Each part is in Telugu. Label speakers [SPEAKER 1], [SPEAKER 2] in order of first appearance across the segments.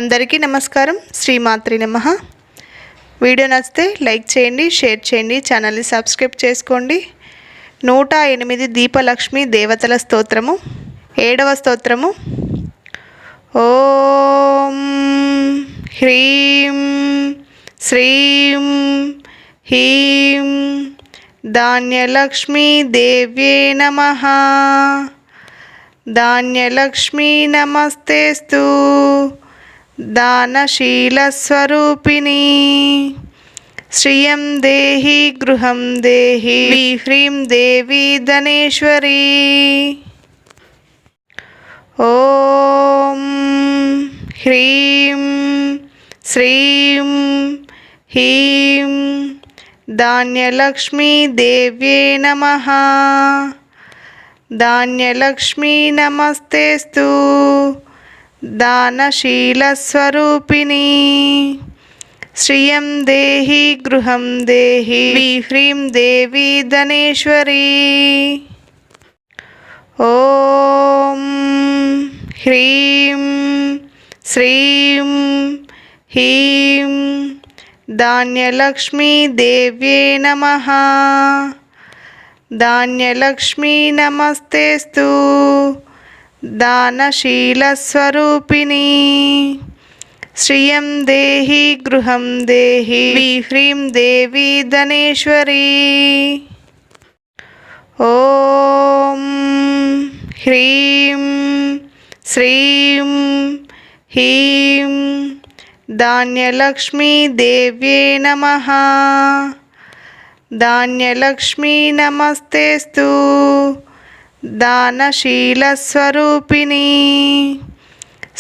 [SPEAKER 1] అందరికీ నమస్కారం. శ్రీమాత్రి నమః. వీడియో నచ్చితే లైక్ చేయండి, షేర్ చేయండి, ఛానల్ని సబ్స్క్రైబ్ చేసుకోండి. 108 దీపలక్ష్మి దేవతల స్తోత్రము. 7వ స్తోత్రము. ఓం హ్రీం శ్రీం హీం ధాన్యలక్ష్మీ దేవ్యే నమః. ధాన్యలక్ష్మీ నమస్తేస్తు దానశీలస్వరూపిణి. శ్రియం దేహి గృహం దేహి హ్రీం దేవి ధనేశ్వరి. ఓం హ్రీం శ్రీం హీం ధాన్యలక్ష్మీ దేవ్యే నమః. ధాన్యలక్ష్మీ నమస్తేస్తు దానశీలస్వరూపిణి. శ్రియం దేహి గృహం దేహి హ్రీం దేవి ధనేశ్వరి. ఓం హ్రీం శ్రీం హీం ధాన్యలక్ష్మీ దేవ్యే నమః. ధాన్యలక్ష్మీ నమస్తేస్తు దానశీలస్వరూపిణి. శ్రియం దేహి గృహం దేహి హ్రీం దేవి ధనేశ్వరి. ఓం హ్రీం శ్రీం హీం ధాన్యలక్ష్మీ దేవ్యే నమః. ధాన్యలక్ష్మీ నమస్తేస్తు దానశీలస్వరూపిణి.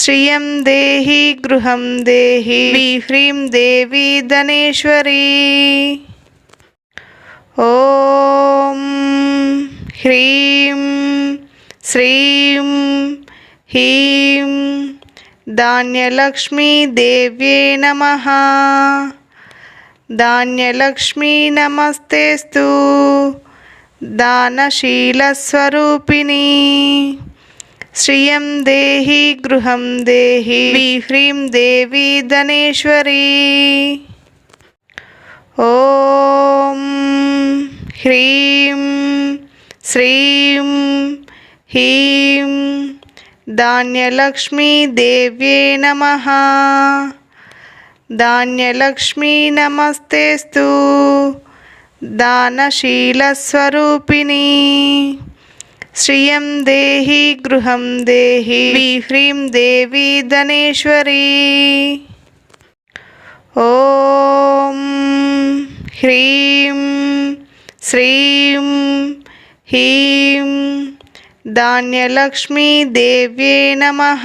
[SPEAKER 1] శ్రియం దేహి గృహం దేహి హ్రీం దేవి ధనేశ్వరి. ఓం హ్రీం శ్రీం హీం ధాన్యలక్ష్మీ దేవ్యే నమః. ధాన్యలక్ష్మీ నమస్తేస్తు దానశీలస్వరూపిణి. శ్రియం దేహి గృహం దేహి హ్రీం దేవి ధనేశ్వరి. ఓం హ్రీం శ్రీం హీం ధాన్యలక్ష్మీ దేవ్యే నమః. ధాన్యలక్ష్మీ నమస్తేస్తు దానశీలస్వరూపిణి. శ్రియం దేహి గృహం దేహి హ్రీం దేవి ధనేశ్వరి. ఓం హ్రీం శ్రీం హీం ధాన్యలక్ష్మీ దేవ్యే నమః.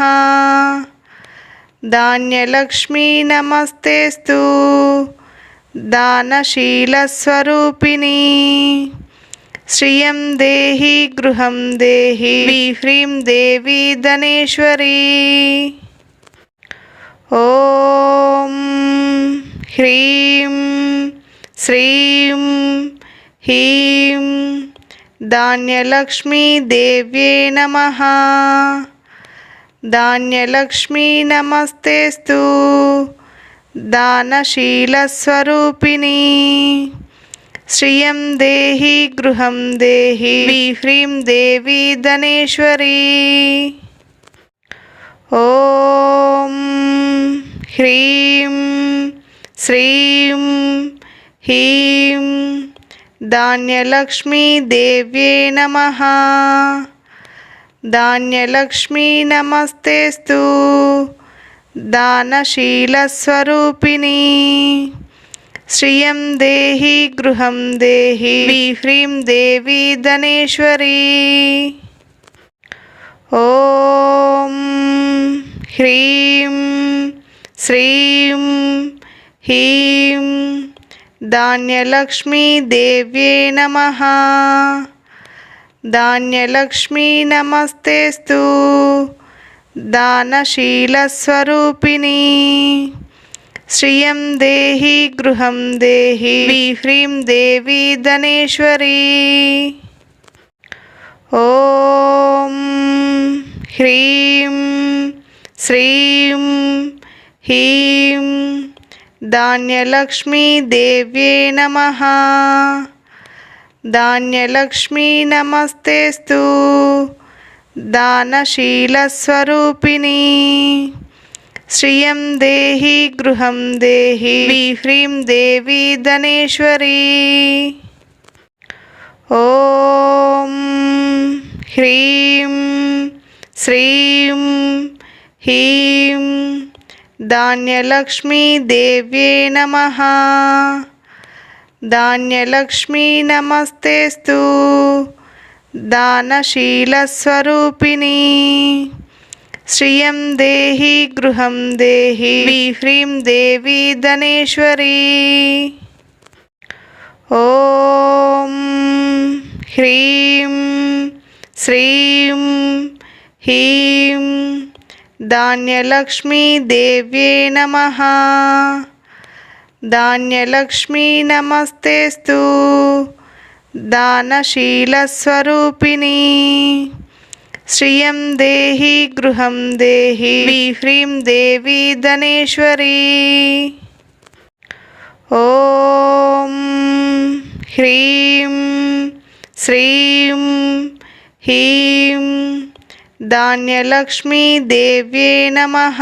[SPEAKER 1] ధాన్యలక్ష్మీ నమస్తేస్తు దానశీలస్వరూపిణి. శ్రియం దేహి గృహం దేహి హ్రీం దేవి ధనేశ్వరి. ఓం హ్రీం శ్రీం హీం ధాన్యలక్ష్మీ దేవ్యే నమః. ధాన్యలక్ష్మీ నమస్తేస్తు దానశీలస్వరూపిణి. శ్రియం దేహి గృహం దేహి హ్రీం దేవి ధనేశ్వరి. ఓం హ్రీం శ్రీం హీం ధాన్యలక్ష్మీ దేవ్యే నమః. ధాన్యలక్ష్మీ నమస్తేస్తు దానశీలస్వరూపిణి. శ్రియం దేహి గృహం దేహి హ్రీం దేవి ధనేశ్వరి. ఓం హ్రీం శ్రీం హీం ధాన్యలక్ష్మీ దేవ్యే నమః. ధాన్యలక్ష్మీ నమస్తేస్తు దానశీలస్వరూపిణి. శ్రియం దేహి గృహం దేహి హ్రీం దేవి ధనేశ్వరి. ఓం హ్రీం శ్రీం ह्रीं धान्यलक्ष्मीदेव्यै नमः। धान्यलक्ष्मी नमस्तेस्तु दानशीलस्वरूपिणी। श्रियं देहि गृहं देहि ह्रीं देवी धनेश्वरी। ॐ ह्रीं श्रीं ह्रीं धान्यलक्ष्मीदेव्यै नमः। धान्यलक्ष्मी नमस्तेस्तु दानशीलस्वरूपिणी। श्रियं देहि गृहं देहि ह्रीं देवी धनेश्वरी। ॐ ह्रीं श्रीं ह्रीं धान्यलक्ष्मीदेव्यै नमः। धान्यलक्ष्मी नमस्तेस्तु दानशीलस्वरूपिणी। श्रियं देहि गृहं देहि ह्रीं देवी धनेश्वरी। ॐ ह्रीं श्रीं ह्रीं धान्यलक्ष्मीदेव्यै नमः।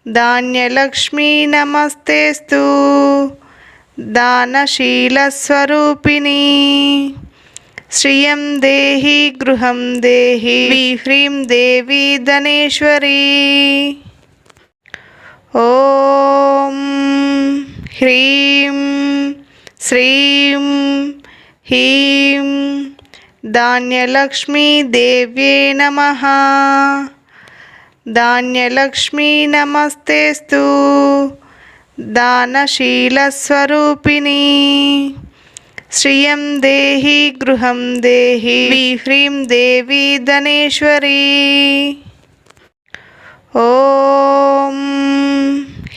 [SPEAKER 1] धान्यलक्ष्मी नमस्तेस्तु दानशीलस्वरूपिणी। श्रियं देहि गृहं देहि ह्रीं देवी धनेश्वरी। ॐ ह्रीं श्रीं ह्रीं धान्यलक्ष्मीदेव्यै नमः। धान्यलक्ष्मी नमस्तेस्तु दानशीलस्वरूपिणी। श्रियं देहि गृहं देहि ह्रीं देवी धनेश्वरी। ॐ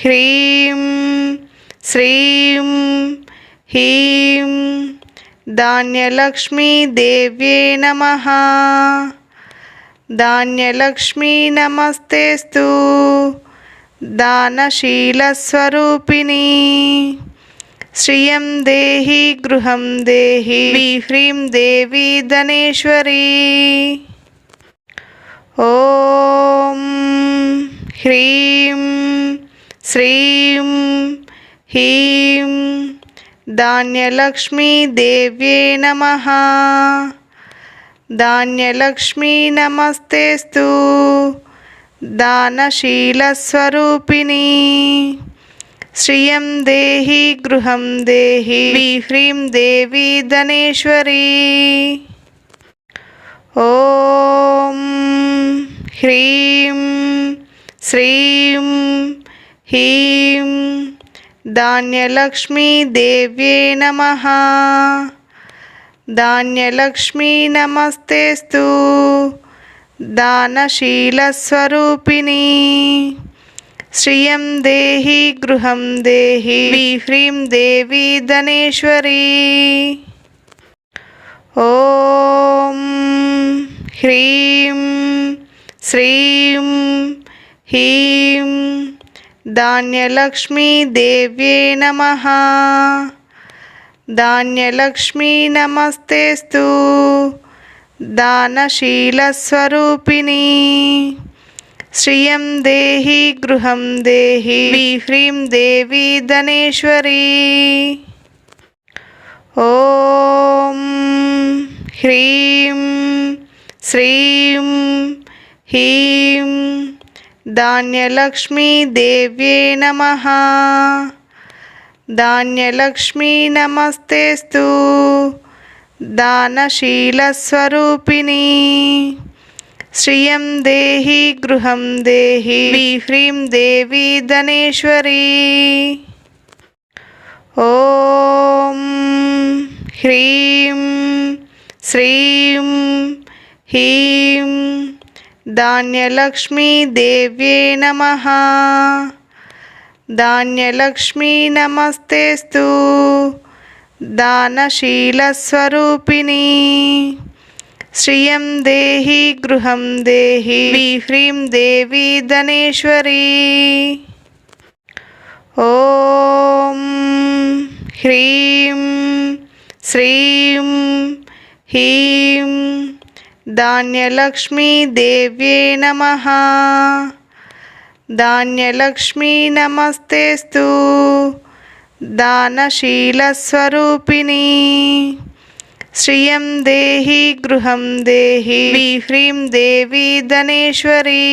[SPEAKER 1] ह्रीं श्रीं ह्रीं धान्यलक्ष्मीदेव्यै नमः। धान्यलक्ष्मी नमस्तेस्तु दानशीलस्वरूपिणी। श्रियं देहि गृहं देहि ह्रीं देवी धनेश्वरी। ॐ ह्रीं श्रीं ह्रीं धान्यलक्ष्मीदेव्यै नमः। धान्यलक्ष्मी नमस्तेस्तु दानशीलस्वरूपिणी। श्रियं देहि गृहं देहि ह्रीं देवी धनेश्वरी। ॐ ह्रीं श्रीं ह्रीं धान्यलक्ष्मीदेव्यै नमः। धान्यलक्ष्मी नमस्तेस्तु दानशीलस्वरूपिणी। श्रियं देहि गृहं देहि ह्रीं देवी धनेश्वरी। ॐ ह्रीं श्रीं ह्रीं धान्यलक्ष्मीदेव्यै नमः। धान्यलक्ष्मी नमस्तेस्तु दानशीलस्वरूपिणी। श्रियं देहि गृहं देहि ह्रीं देवी धनेश्वरी। ॐ ह्रीं श्रीं ह्रीं धान्यलक्ष्मीदेव्यै नमः। धान्यलक्ष्मी नमस्तेस्तु दानशीलस्वरूपिणी। श्रियं देहि गृहं देहि ह्रीं देवी धनेश्वरी। ॐ ह्रीं श्रीं ह्रीं धान्यलक्ष्मीदेव्यै नमः। धान्यलक्ष्मी नमस्तेस्तु दानशीलस्वरूपिणी। శ్రియం దేహి గృహం దేహి హ్రీం దేవి ధనేశ్వరి. ఓం హ్రీం శ్రీం హ్రీం ధాన్యలక్ష్మీ దేవ్యే నమః. ధాన్యలక్ష్మీ నమస్తేస్తు దానశీలస్వరూపిణి. శ్రియం దేహి గృహం దేహి హ్రీం దేవి ధనేశ్వరి.